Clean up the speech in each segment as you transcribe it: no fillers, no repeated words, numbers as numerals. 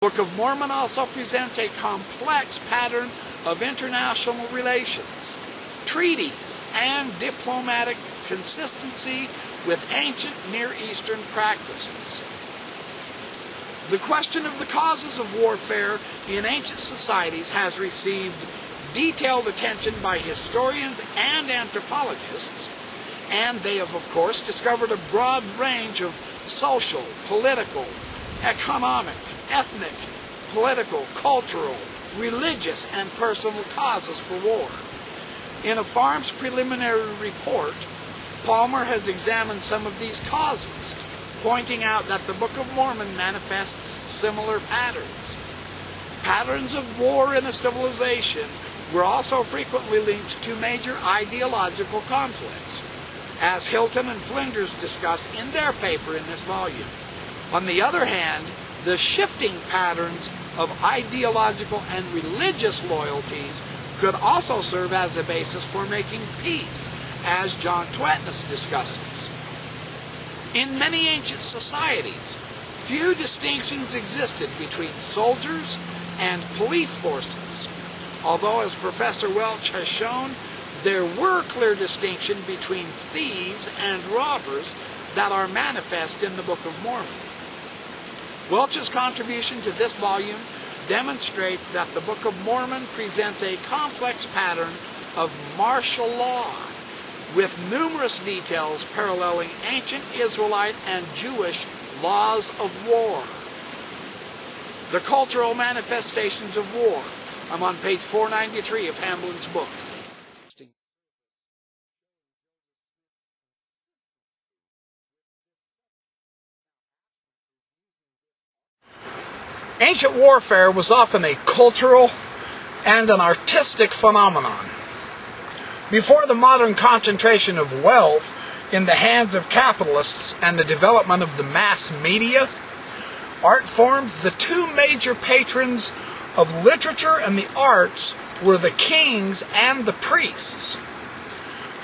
The Book of Mormon also presents a complex pattern of international relations, treaties, and diplomatic consistency with ancient Near Eastern practices. The question of the causes of warfare in ancient societies has received detailed attention by historians and anthropologists, and they have, of course, discovered a broad range of social, political, economic, ethnic, political, cultural, religious, and personal causes for war. In a Farm's preliminary report, Palmer has examined some of these causes, pointing out that the Book of Mormon manifests similar patterns. Patterns of war in a civilization were also frequently linked to major ideological conflicts, as Hilton and Flinders discuss in their paper in this volume. On the other hand, the shifting patterns of ideological and religious loyalties could also serve as a basis for making peace, as John Twetnus discusses. In many ancient societies, few distinctions existed between soldiers and police forces, although, as Professor Welch has shown, there were clear distinctions between thieves and robbers that are manifest in the Book of Mormon. Welch's contribution to this volume demonstrates that the Book of Mormon presents a complex pattern of martial law, with numerous details paralleling ancient Israelite and Jewish laws of war. The cultural manifestations of war. I'm on page 493 of Hamblin's book. Ancient warfare was often a cultural and an artistic phenomenon. Before the modern concentration of wealth in the hands of capitalists and the development of the mass media, art forms, the two major patrons of literature and the arts were the kings and the priests.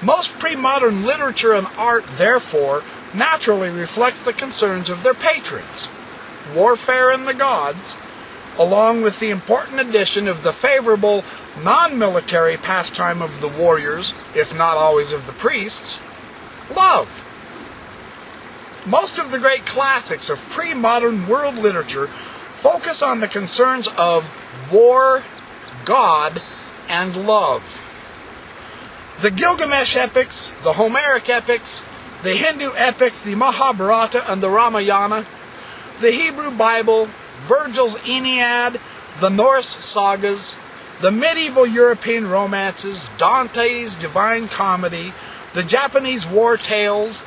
Most pre-modern literature and art, therefore, naturally reflects the concerns of their patrons. Warfare and the gods, along with the important addition of the favorable non-military pastime of the warriors, if not always of the priests, love. Most of the great classics of pre-modern world literature focus on the concerns of war, God, and love. The Gilgamesh epics, the Homeric epics, the Hindu epics, the Mahabharata and the Ramayana, the Hebrew Bible, Virgil's Aeneid, the Norse sagas, the medieval European romances, Dante's Divine Comedy, the Japanese war tales,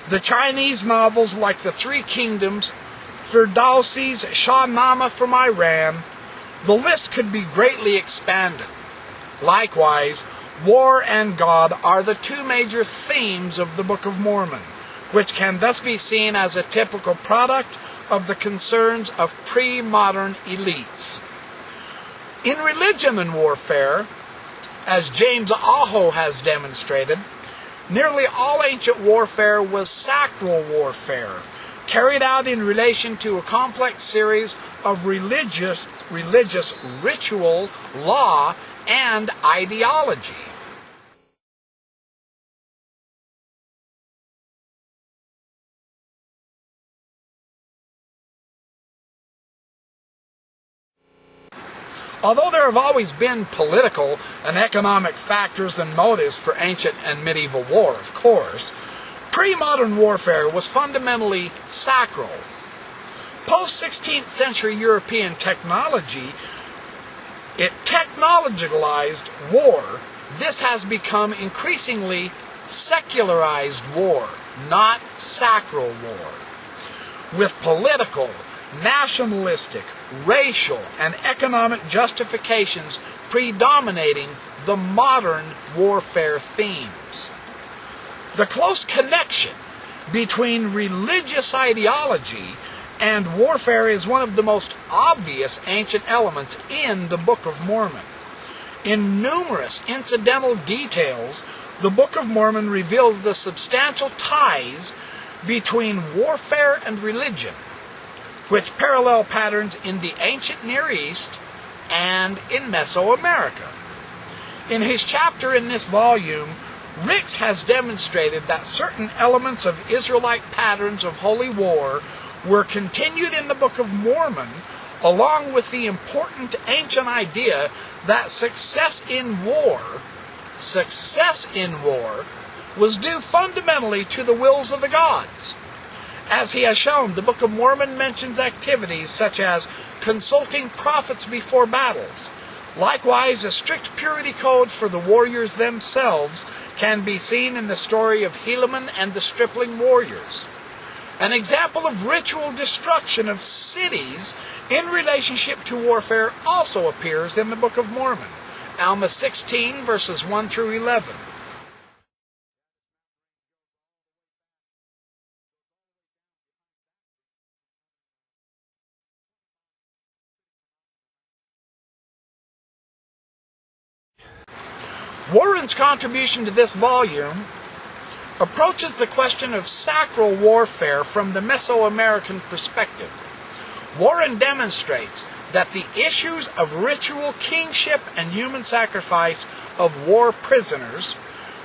the Chinese novels like The Three Kingdoms, Ferdowsi's Shahnameh from Iran. The list could be greatly expanded. Likewise, war and God are the two major themes of the Book of Mormon, which can thus be seen as a typical product of the concerns of pre-modern elites. In religion and warfare, as James Aho has demonstrated, nearly all ancient warfare was sacral warfare, carried out in relation to a complex series of religious ritual, law, and ideology. Although there have always been political and economic factors and motives for ancient and medieval war, of course, pre-modern warfare was fundamentally sacral. Post-16th century European technology, it technologicalized war. This has become increasingly secularized war, not sacral war, with political, nationalistic, racial, and economic justifications predominating the modern warfare themes. The close connection between religious ideology and warfare is one of the most obvious ancient elements in the Book of Mormon. In numerous incidental details, the Book of Mormon reveals the substantial ties between warfare and religion, which parallel patterns in the ancient Near East and in Mesoamerica. In his chapter in this volume, Ricks has demonstrated that certain elements of Israelite patterns of holy war were continued in the Book of Mormon, along with the important ancient idea that success in war was due fundamentally to the wills of the gods. As he has shown, the Book of Mormon mentions activities such as consulting prophets before battles. Likewise, a strict purity code for the warriors themselves can be seen in the story of Helaman and the stripling warriors. An example of ritual destruction of cities in relationship to warfare also appears in the Book of Mormon, Alma 16, verses 1 through 11. Warren's contribution to this volume approaches the question of sacral warfare from the Mesoamerican perspective. Warren demonstrates that the issues of ritual kingship and human sacrifice of war prisoners,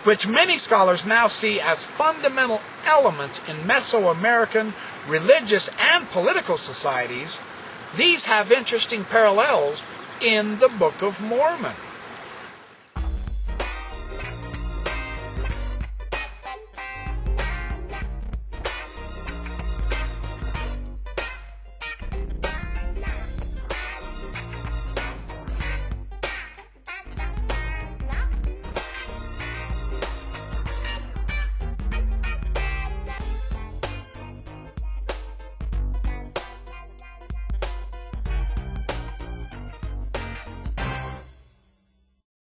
which many scholars now see as fundamental elements in Mesoamerican religious and political societies, these have interesting parallels in the Book of Mormon.